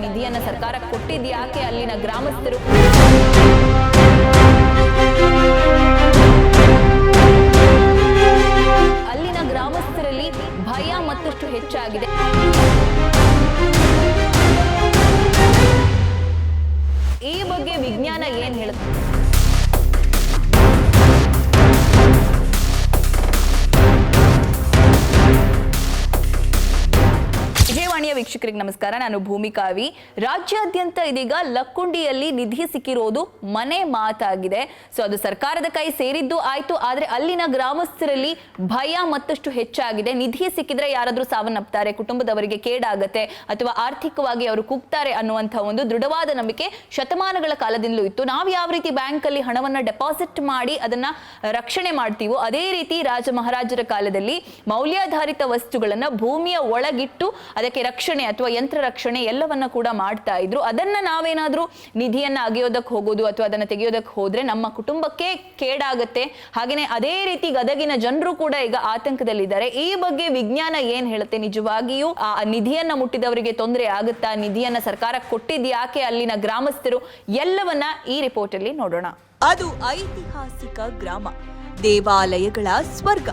ನಿಧಿಯನ್ನ ಸರ್ಕಾರ ಕೊಟ್ಟಿದ್ಯಾಕೆ ಅಲ್ಲಿನ ಗ್ರಾಮಸ್ಥರು ಭಯ ಮತ್ತಷ್ಟು ಹೆಚ್ಚಾಗಿದೆ. ಈ ಬಗ್ಗೆ ವಿಜ್ಞಾನ ಏನ್ ಹೇಳುತ್ತೆ? ವಿಜಯವಾಣಿಯ ವೀಕ್ಷಕರಿಗೆ ನಮಸ್ಕಾರ, ನಾನು ಭೂಮಿಕಾವಿ. ರಾಜ್ಯಾದ್ಯಂತ ಇದೀಗ ಲಕ್ಕುಂಡಿಯಲ್ಲಿ ನಿಧಿ ಸಿಕ್ಕಿರೋದು ಮನೆ ಮಾತಾಗಿದೆ. ಸೊ ಅದು ಸರ್ಕಾರದ ಕೈ ಸೇರಿದ್ದು ಆಯ್ತು, ಆದ್ರೆ ಅಲ್ಲಿನ ಗ್ರಾಮಸ್ಥರಲ್ಲಿ ಭಯ ಮತ್ತಷ್ಟು ಹೆಚ್ಚಾಗಿದೆ. ನಿಧಿ ಸಿಕ್ಕಿದ್ರೆ ಯಾರಾದ್ರೂ ಸಾವನ್ನಪ್ತಾರೆ, ಕುಟುಂಬದವರಿಗೆ ಕೇಡಾಗತ್ತೆ ಅಥವಾ ಆರ್ಥಿಕವಾಗಿ ಅವರು ಕುಗ್ತಾರೆ ಅನ್ನುವಂಥ ಒಂದು ದೃಢವಾದ ನಂಬಿಕೆ ಶತಮಾನಗಳ ಕಾಲದಿಂದಲೂ ಇತ್ತು. ನಾವು ಯಾವ ರೀತಿ ಬ್ಯಾಂಕ್ ಅಲ್ಲಿ ಹಣವನ್ನ ಡೆಪಾಸಿಟ್ ಮಾಡಿ ಅದನ್ನ ರಕ್ಷಣೆ ಮಾಡ್ತೀವೋ ಅದೇ ರೀತಿ ರಾಜ ಮಹಾರಾಜರ ಕಾಲದಲ್ಲಿ ಮೌಲ್ಯಾಧಾರಿತ ವಸ್ತುಗಳನ್ನ ಭೂಮಿಯ ಒಳಗಿಟ್ಟು ಅದಕ್ಕೆ ರಕ್ಷಣೆ ಅಥವಾ ಯಂತ್ರ ರಕ್ಷಣೆ ಎಲ್ಲವನ್ನ ಕೂಡ ಮಾಡ್ತಾ ಇದ್ರು. ಅದನ್ನ ನಾವೇನಾದ್ರೂ ನಿಧಿಯನ್ನ ಅಗೆಯೋದಕ್ಕೆ ಹೋಗೋದು ಅಥವಾ ಅದನ್ನ ತೆಗೆಯೋದಕ್ಕೆ ಹೋದ್ರೆ ನಮ್ಮ ಕುಟುಂಬಕ್ಕೆ ಕೇಡಾಗತ್ತೆ. ಹಾಗೇನೆ ಅದೇ ರೀತಿ ಗದಗಿನ ಜನರು ಕೂಡ ಈಗ ಆತಂಕದಲ್ಲಿದ್ದಾರೆ. ಈ ಬಗ್ಗೆ ವಿಜ್ಞಾನ ಏನ್ ಹೇಳುತ್ತೆ? ನಿಜವಾಗಿಯೂ ಆ ನಿಧಿಯನ್ನ ಮುಟ್ಟಿದವರಿಗೆ ತೊಂದರೆ ಆಗುತ್ತಾ? ನಿಧಿಯನ್ನ ಸರ್ಕಾರ ಕೊಟ್ಟಿದ್ಯಾಕೆ ಅಲ್ಲಿನ ಗ್ರಾಮಸ್ಥರು? ಎಲ್ಲವನ್ನ ಈ ರಿಪೋರ್ಟ್ ಅಲ್ಲಿ ನೋಡೋಣ. ಅದು ಐತಿಹಾಸಿಕ ಗ್ರಾಮ, ದೇವಾಲಯಗಳ ಸ್ವರ್ಗ,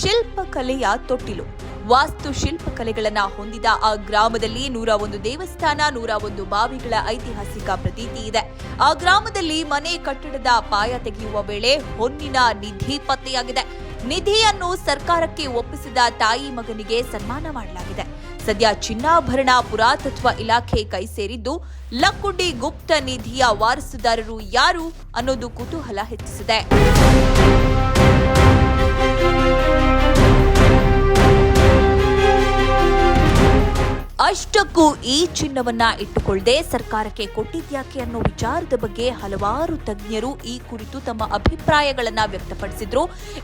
ಶಿಲ್ಪಕಲೆಯ ತೊಟ್ಟಿಲು, ವಾಸ್ತುಶಿಲ್ಪಕಲೆಗಳನ್ನ ಹೊಂದಿದ ಆ ಗ್ರಾಮದಲ್ಲಿ 101 ದೇವಸ್ಥಾನ, 101 ಬಾವಿಗಳ ಐತಿಹಾಸಿಕ ಪ್ರತೀತಿ ಇದೆ. ಆ ಗ್ರಾಮದಲ್ಲಿ ಮನೆ ಕಟ್ಟಡದ ಪಾಯ ತೆಗೆಯುವ ವೇಳೆ ಹೊನ್ನಿನ ನಿಧಿ ಪತ್ತೆಯಾಗಿದೆ. ನಿಧಿಯನ್ನು ಸರ್ಕಾರಕ್ಕೆ ಒಪ್ಪಿಸಿದ ತಾಯಿ ಮಗನಿಗೆ ಸನ್ಮಾನ ಮಾಡಲಾಗಿದೆ. ಸದ್ಯ ಚಿನ್ನಾಭರಣ ಪುರಾತತ್ವ ಇಲಾಖೆ ಕೈ ಸೇರಿದ್ದು ಲಕ್ಕುಂಡಿ ಗುಪ್ತ ನಿಧಿಯ ವಾರಸುದಾರರು ಯಾರು ಅನ್ನೋದು ಕುತೂಹಲ ಹೆಚ್ಚಿಸಿದೆ. ಅಷ್ಟಕ್ಕೂ ಈ ಚಿನ್ನವನ್ನ ಇಟ್ಟುಕೊಳ್ಳದೆ ಸರ್ಕಾರಕ್ಕೆ ಕೊಟ್ಟಿದ್ಯಾಕೆ ಅನ್ನೋ ವಿಚಾರದ ಬಗ್ಗೆ ಹಲವಾರು ತಜ್ಞರು ಈ ಕುರಿತು ತಮ್ಮ ಅಭಿಪ್ರಾಯಗಳನ್ನ ವ್ಯಕ್ತಪಡಿಸಿದ್ರು.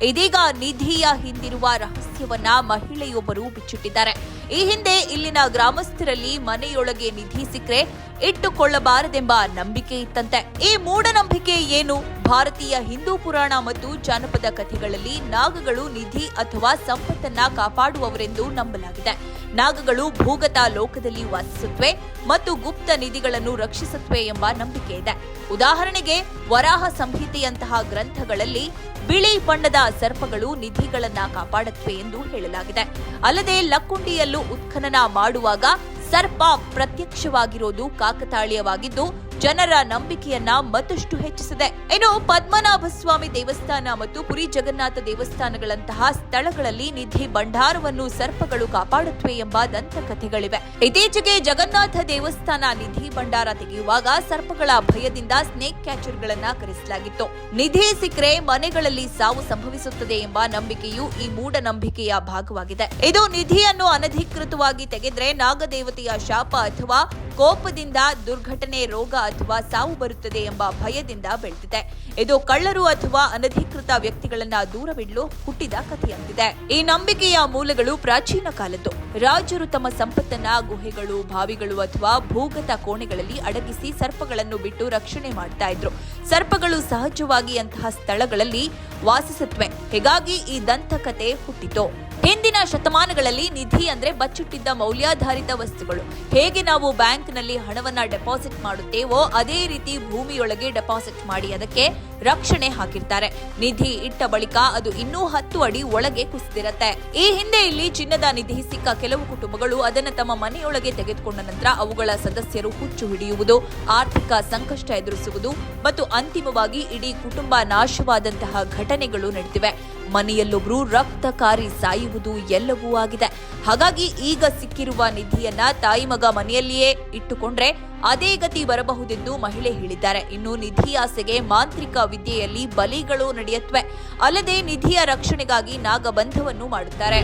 ಇದೀಗ ನಿಧಿಯ ಹಿಂದಿರುವ ರಹಸ್ಯವನ್ನ ಮಹಿಳೆಯೊಬ್ಬರು ಬಿಚ್ಚಿಟ್ಟಿದ್ದಾರೆ. ಈ ಹಿಂದೆ ಇಲ್ಲಿನ ಗ್ರಾಮಸ್ಥರಲ್ಲಿ ಮನೆಯೊಳಗೆ ನಿಧಿ ಸಿಕ್ಕರೆ ಇಟ್ಟುಕೊಳ್ಳಬಾರದೆಂಬ ನಂಬಿಕೆ ಇತ್ತಂತೆ. ಈ ಮೂಢನಂಬಿಕೆ ಏನು? ಭಾರತೀಯ ಹಿಂದೂ ಪುರಾಣ ಮತ್ತು ಜಾನಪದ ಕಥೆಗಳಲ್ಲಿ ನಾಗಗಳು ನಿಧಿ ಅಥವಾ ಸಂಪತ್ತನ್ನ ಕಾಪಾಡುವವರೆಂದು ನಂಬಲಾಗಿದೆ. ನಾಗಗಳು ಭೂಗತ ಲೋಕದಲ್ಲಿ ವಾಸಿಸುತ್ತವೆ ಮತ್ತು ಗುಪ್ತ ನಿಧಿಗಳನ್ನು ರಕ್ಷಿಸುತ್ತವೆ ಎಂಬ ನಂಬಿಕೆ ಇದೆ. ಉದಾಹರಣೆಗೆ ವರಾಹ ಸಂಹಿತೆಯಂತಹ ಗ್ರಂಥಗಳಲ್ಲಿ ಬಿಳಿ ಬಣ್ಣದ ಸರ್ಪಗಳು ನಿಧಿಗಳನ್ನ ಕಾಪಾಡುತ್ತವೆ ಎಂದು ಹೇಳಲಾಗಿದೆ. ಅಲ್ಲದೆ ಲಕ್ಕುಂಡಿಯಲ್ಲೂ ಉತ್ಖನನ ಮಾಡುವಾಗ ಸರ್ಪ ಪ್ರತ್ಯಕ್ಷವಾಗಿರೋದು ಕಾಕತಾಳೀಯವಾಗಿದ್ದು ಜನರ ನಂಬಿಕೆಯನ್ನ ಮತ್ತಷ್ಟು ಹೆಚ್ಚಿಸಿದೆ. ಇನ್ನು ಪದ್ಮನಾಭ ಸ್ವಾಮಿ ದೇವಸ್ಥಾನ ಮತ್ತು ಪುರಿ ಜಗನ್ನಾಥ ದೇವಸ್ಥಾನಗಳಂತಹ ಸ್ಥಳಗಳಲ್ಲಿ ನಿಧಿ ಭಂಡಾರವನ್ನು ಸರ್ಪಗಳು ಕಾಪಾಡುತ್ತವೆ ಎಂಬ ದಂತಕಥೆಗಳಿವೆ. ಇತ್ತೀಚೆಗೆ ಜಗನ್ನಾಥ ದೇವಸ್ಥಾನ ನಿಧಿ ಭಂಡಾರ ತೆಗೆಯುವಾಗ ಸರ್ಪಗಳ ಭಯದಿಂದ ಸ್ನೇಕ್ ಕ್ಯಾಚರ್ಗಳನ್ನ ಕರೆಸಲಾಗಿತ್ತು. ನಿಧಿ ಸಿಕ್ಕರೆ ಮನೆಗಳಲ್ಲಿ ಸಾವು ಸಂಭವಿಸುತ್ತದೆ ಎಂಬ ನಂಬಿಕೆಯು ಈ ಮೂಢನಂಬಿಕೆಯ ಭಾಗವಾಗಿದೆ. ಇದು ನಿಧಿಯನ್ನು ಅನಧಿಕೃತವಾಗಿ ತೆಗೆದ್ರೆ ನಾಗದೇವತೆಯ ಶಾಪ ಅಥವಾ ಕೋಪದಿಂದ ದುರ್ಘಟನೆ, ರೋಗ ಅಥವಾ ಸಾವು ಬರುತ್ತದೆ ಎಂಬ ಭಯದಿಂದ ಬೆಳೆದಿದೆ. ಇದು ಕಳ್ಳರು ಅಥವಾ ಅನಧಿಕೃತ ವ್ಯಕ್ತಿಗಳನ್ನ ದೂರವಿಡಲು ಹುಟ್ಟಿದ ಕಥೆಯಂತಿದೆ. ಈ ನಂಬಿಕೆಯ ಮೂಲಗಳು ಪ್ರಾಚೀನ ಕಾಲದ್ದು. ರಾಜರು ತಮ್ಮ ಸಂಪತ್ತನ್ನ ಗುಹೆಗಳು, ಬಾವಿಗಳು ಅಥವಾ ಭೂಗತ ಕೋಣೆಗಳಲ್ಲಿ ಅಡಗಿಸಿ ಸರ್ಪಗಳನ್ನು ಬಿಟ್ಟು ರಕ್ಷಣೆ ಮಾಡ್ತಾ ಇದ್ರು. ಸರ್ಪಗಳು ಸಹಜವಾಗಿ ಅಂತಹ ಸ್ಥಳಗಳಲ್ಲಿ ವಾಸಿಸುತ್ತವೆ. ಹೀಗಾಗಿ ಈ ದಂತಕತೆ ಹುಟ್ಟಿತು. ಹಿಂದಿನ ಶತಮಾನಗಳಲ್ಲಿ ನಿಧಿ ಅಂದ್ರೆ ಬಚ್ಚಿಟ್ಟಿದ್ದ ಮೌಲ್ಯಾಧಾರಿತ ವಸ್ತುಗಳು. ಹೇಗೆ ನಾವು ಬ್ಯಾಂಕ್ನಲ್ಲಿ ಹಣವನ್ನ ಡೆಪಾಸಿಟ್ ಮಾಡುತ್ತೇವೋ ಅದೇ ರೀತಿ ಭೂಮಿಯೊಳಗೆ ಡೆಪಾಸಿಟ್ ಮಾಡಿ ಅದಕ್ಕೆ ರಕ್ಷಣೆ ಹಾಕಿರ್ತಾರೆ. ನಿಧಿ ಇಟ್ಟ ಬಳಿಕ ಅದು ಇನ್ನೂ 10 ಅಡಿ ಒಳಗೆ ಕುಸಿದಿರತ್ತೆ. ಈ ಹಿಂದೆ ಇಲ್ಲಿ ಚಿನ್ನದ ನಿಧಿ ಸಿಕ್ಕ ಕೆಲವು ಕುಟುಂಬಗಳು ಅದನ್ನು ತಮ್ಮ ಮನೆಯೊಳಗೆ ತೆಗೆದುಕೊಂಡ ನಂತರ ಅವುಗಳ ಸದಸ್ಯರು ಹುಚ್ಚು ಹಿಡಿಯುವುದು, ಆರ್ಥಿಕ ಸಂಕಷ್ಟ ಎದುರಿಸುವುದು ಮತ್ತು ಅಂತಿಮವಾಗಿ ಇಡೀ ಕುಟುಂಬ ನಾಶವಾದಂತಹ ಘಟನೆಗಳು ನಡೆದಿವೆ. ಮನೆಯಲ್ಲೊಬ್ರು ರಕ್ತಕಾರಿ ಸಾಯುವುದು ಎಲ್ಲವೂ ಆಗಿದೆ. ಹಾಗಾಗಿ ಈಗ ಸಿಕ್ಕಿರುವ ನಿಧಿಯನ್ನ ತಾಯಿ ಮಗ ಮನೆಯಲ್ಲಿಯೇ ಇಟ್ಟುಕೊಂಡ್ರೆ ಅದೇ ಗತಿ ಬರಬಹುದೆಂದು ಮಹಿಳೆ ಹೇಳಿದ್ದಾರೆ. ಇನ್ನು ನಿಧಿ ಆಸೆಗೆ ಮಾಂತ್ರಿಕ ವಿದ್ಯೆಯಲ್ಲಿ ಬಲಿಗಳು ನಡೆಯುತ್ತವೆ. ಅಲ್ಲದೆ ನಿಧಿಯ ರಕ್ಷಣೆಗಾಗಿ ನಾಗಬಂಧವನ್ನು ಮಾಡುತ್ತಾರೆ.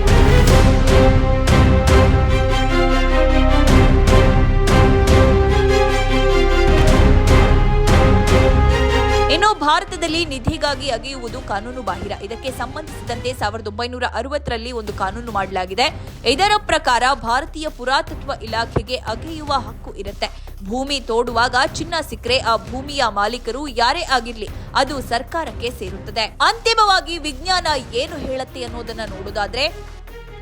ಇನ್ನು ಭಾರತದಲ್ಲಿ ನಿಧಿಗಾಗಿ ಅಗೆಯುವುದು ಕಾನೂನು ಬಾಹಿರ. ಇದಕ್ಕೆ ಸಂಬಂಧಿಸಿದಂತೆ 1960ರಲ್ಲಿ ಒಂದು ಕಾನೂನು ಮಾಡಲಾಗಿದೆ. ಇದರ ಪ್ರಕಾರ ಭಾರತೀಯ ಪುರಾತತ್ವ ಇಲಾಖೆಗೆ ಅಗೆಯುವ ಹಕ್ಕು ಇರುತ್ತೆ. ಭೂಮಿ ತೋಡುವಾಗ ಚಿನ್ನ ಸಿಕ್ಕರೆ ಆ ಭೂಮಿಯ ಮಾಲೀಕರು ಯಾರೇ ಆಗಿರ್ಲಿ ಅದು ಸರ್ಕಾರಕ್ಕೆ ಸೇರುತ್ತದೆ. ಅಂತಿಮವಾಗಿ ವಿಜ್ಞಾನ ಏನು ಹೇಳುತ್ತೆ ಅನ್ನೋದನ್ನ ನೋಡೋದಾದ್ರೆ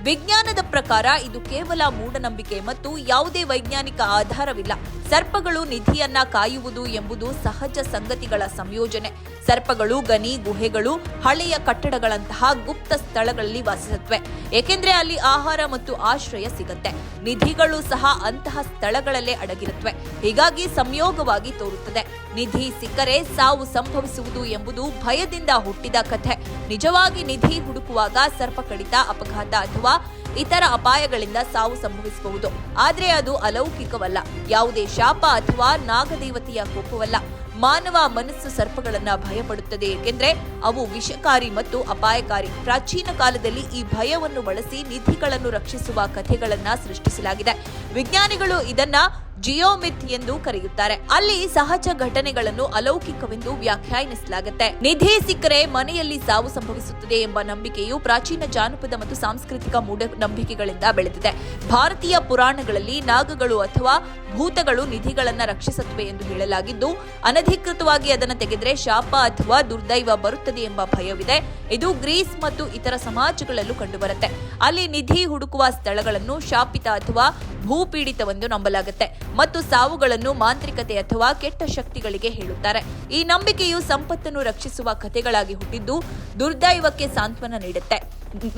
ವಿಜ್ಞಾನದ ಪ್ರಕಾರ ಇದು ಕೇವಲ ಮೂಢನಂಬಿಕೆ ಮತ್ತು ಯಾವುದೇ ವೈಜ್ಞಾನಿಕ ಆಧಾರವಿಲ್ಲ. ಸರ್ಪಗಳು ನಿಧಿಯನ್ನ ಕಾಯುವುದು ಎಂಬುದು ಸಹಜ ಸಂಗತಿಗಳ ಸಂಯೋಜನೆ. ಸರ್ಪಗಳು ಗಣಿ, ಗುಹೆಗಳು, ಹಳೆಯ ಕಟ್ಟಡಗಳಂತಹ ಗುಪ್ತ ಸ್ಥಳಗಳಲ್ಲಿ ವಾಸಿಸುತ್ತವೆ, ಏಕೆಂದ್ರೆ ಅಲ್ಲಿ ಆಹಾರ ಮತ್ತು ಆಶ್ರಯ ಸಿಗುತ್ತೆ. ನಿಧಿಗಳು ಸಹ ಅಂತಹ ಸ್ಥಳಗಳಲ್ಲೇ ಅಡಗಿರುತ್ತವೆ, ಹೀಗಾಗಿ ಸಂಯೋಗವಾಗಿ ತೋರುತ್ತದೆ. ನಿಧಿ ಸಿಕ್ಕರೆ ಸಾವು ಸಂಭವಿಸುವುದು ಎಂಬುದು ಭಯದಿಂದ ಹುಟ್ಟಿದ ಕಥೆ. ನಿಜವಾಗಿ ನಿಧಿ ಹುಡುಕುವಾಗ ಸರ್ಪ ಕಡಿತ, ಅಪಘಾತ ಅಥವಾ ಇತರ ಅಪಾಯಗಳಿಂದ ಸಾವು ಸಂಭವಿಸಬಹುದು. ಆದ್ರೆ ಅದು ಅಲೌಕಿಕವಲ್ಲ, ಯಾವುದೇ ಶಾಪ ಅಥವಾ ನಾಗದೇವತೆಯ ಕೋಪವಲ್ಲ. ಮಾನವ ಮನಸ್ಸು ಸರ್ಪಗಳನ್ನ ಭಯಪಡುತ್ತದೆ, ಏಕೆಂದ್ರೆ ಅವು ವಿಷಕಾರಿ ಮತ್ತು ಅಪಾಯಕಾರಿ. ಪ್ರಾಚೀನ ಕಾಲದಲ್ಲಿ ಈ ಭಯವನ್ನು ಬಳಸಿ ನಿಧಿಗಳನ್ನು ರಕ್ಷಿಸುವ ಕಥೆಗಳನ್ನ ಸೃಷ್ಟಿಸಲಾಗಿದೆ. ವಿಜ್ಞಾನಿಗಳು ಇದನ್ನ ಜಿಯೋಮಿತ್ ಎಂದು ಕರೆಯುತ್ತಾರೆ. ಅಲ್ಲಿ ಸಹಜ ಘಟನೆಗಳನ್ನು ಅಲೌಕಿಕವೆಂದು ವ್ಯಾಖ್ಯಾನಿಸಲಾಗುತ್ತೆ. ನಿಧಿ ಸಿಕ್ಕರೆ ಮನೆಯಲ್ಲಿ ಸಾವು ಸಂಭವಿಸುತ್ತದೆ ಎಂಬ ನಂಬಿಕೆಯು ಪ್ರಾಚೀನ ಜಾನಪದ ಮತ್ತು ಸಾಂಸ್ಕೃತಿಕ ಮೂಢನಂಬಿಕೆಗಳಿಂದ ಬೆಳೆದಿದೆ. ಭಾರತೀಯ ಪುರಾಣಗಳಲ್ಲಿ ನಾಗಗಳು ಅಥವಾ ಭೂತಗಳು ನಿಧಿಗಳನ್ನ ರಕ್ಷಿಸುತ್ತವೆ ಎಂದು ಹೇಳಲಾಗಿದ್ದು, ಅನಧಿಕೃತವಾಗಿ ಅದನ್ನು ತೆಗೆದರೆ ಶಾಪ ಅಥವಾ ದುರ್ದೈವ ಬರುತ್ತದೆ ಎಂಬ ಭಯವಿದೆ. ಇದು ಗ್ರೀಸ್ ಮತ್ತು ಇತರ ಸಮಾಜಗಳಲ್ಲೂ ಕಂಡುಬರುತ್ತೆ. ಅಲ್ಲಿ ನಿಧಿ ಹುಡುಕುವ ಸ್ಥಳಗಳನ್ನು ಶಾಪಿತ ಅಥವಾ ಭೂಪೀಡಿತವೆಂದು ನಂಬಲಾಗುತ್ತೆ ಮತ್ತು ಸಾವುಗಳನ್ನು ಮಾಂತ್ರಿಕತೆ ಅಥವಾ ಕೆಟ್ಟ ಶಕ್ತಿಗಳಿಗೆ ಹೇಳುತ್ತಾರೆ. ಈ ನಂಬಿಕೆಯು ಸಂಪತ್ತನ್ನು ರಕ್ಷಿಸುವ ಕಥೆಗಳಾಗಿ ಹುಟ್ಟಿದ್ದು ದುರ್ದೈವಕ್ಕೆ ಸಾಂತ್ವನ ನೀಡುತ್ತೆ.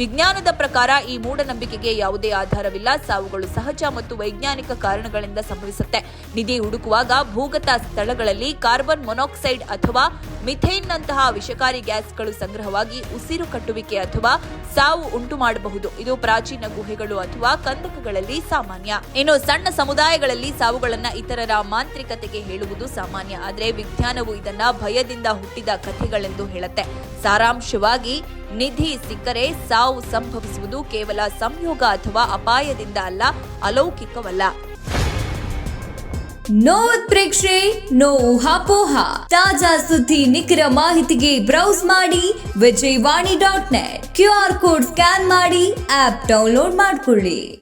ವಿಜ್ಞಾನದ ಪ್ರಕಾರ ಈ ಮೂಢನಂಬಿಕೆಗೆ ಯಾವುದೇ ಆಧಾರವಿಲ್ಲ. ಸಾವುಗಳು ಸಹಜ ಮತ್ತು ವೈಜ್ಞಾನಿಕ ಕಾರಣಗಳಿಂದ ಸಂಭವಿಸುತ್ತೆ. ನಿಧಿ ಹುಡುಕುವಾಗ ಭೂಗತ ಸ್ಥಳಗಳಲ್ಲಿ ಕಾರ್ಬನ್ ಮೊನಾಕ್ಸೈಡ್ ಅಥವಾ ಮಿಥೇನ್ನಂತಹ ವಿಷಕಾರಿ ಗ್ಯಾಸ್ಗಳು ಸಂಗ್ರಹವಾಗಿ ಉಸಿರು ಕಟ್ಟುವಿಕೆ ಅಥವಾ ಸಾವು ಉಂಟು ಮಾಡಬಹುದು. ಇದು ಪ್ರಾಚೀನ ಗುಹೆಗಳು ಅಥವಾ ಕಂದಕಗಳಲ್ಲಿ ಸಾಮಾನ್ಯ. ಇನ್ನು ಸಣ್ಣ ಸಮುದಾಯಗಳಲ್ಲಿ ಸಾವುಗಳನ್ನ ಇತರರ ಮಾಂತ್ರಿಕತೆಗೆ ಹೇಳುವುದು ಸಾಮಾನ್ಯ. ಆದ್ರೆ ವಿಜ್ಞಾನವು ಇದನ್ನ ಭಯದಿಂದ ಹುಟ್ಟಿದ ಕಥೆಗಳೆಂದು ಹೇಳುತ್ತೆ. ಸಾರಾಂಶವಾಗಿ, ನಿಧಿ ಸಿಕ್ಕರೆ ಸಾವು ಸಂಭವಿಸುವುದು ಕೇವಲ ಸಂಯೋಗ ಅಥವಾ ಅಪಾಯದಿಂದ ಅಲ್ಲ, ಅಲೌಕಿಕವಲ್ಲ. ನೋ ಉತ್ಪ್ರೇಕ್ಷೆ, ನೋ ಊಹಾಪೋಹ. ತಾಜಾ ಸುದ್ದಿ, ನಿಖರ ಮಾಹಿತಿಗೆ ಬ್ರೌಸ್ ಮಾಡಿ ವಿಜಯವಾಣಿ.net. QR ಕೋಡ್ ಸ್ಕ್ಯಾನ್ ಮಾಡಿ ಆಪ್ ಡೌನ್ಲೋಡ್ ಮಾಡಿಕೊಳ್ಳಿ.